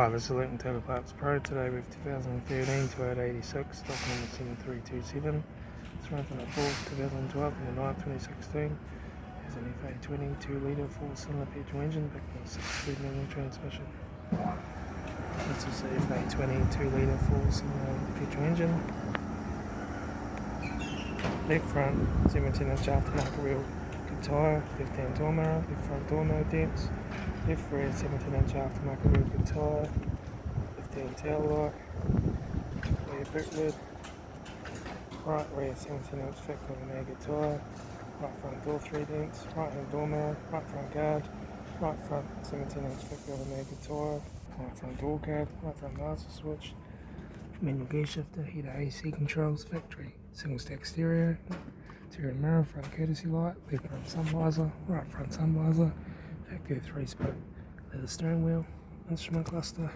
Hi, this is Lincoln Taylor Parts Pro today with 2013 Toyota 86, stock number 7327. It's run from the 4th, 2012 and the 9th, 2016. It's an FA20 2-litre 4-cylinder petrol engine backed by a 6-speed manual transmission. This is the FA20 2-litre 4-cylinder petrol engine. Left front 17-inch aftermarket wheel, good tyre, left hand door mirror, left front door no dents. Left rear 17-inch aftermarket wheel, good tyre, left hand taillight, rear boot lid, right rear 17-inch factory good tyre, right front door 3 dents, right hand door mirror, right front guard, right front 17-inch factory good tyre, right front door guard, right front master switch, manual gear shifter, heater AC controls, factory single stack stereo, interior mirror, front courtesy light, left front sun visor, right front sun visor, factory 3-spoke leather steering wheel, instrument cluster,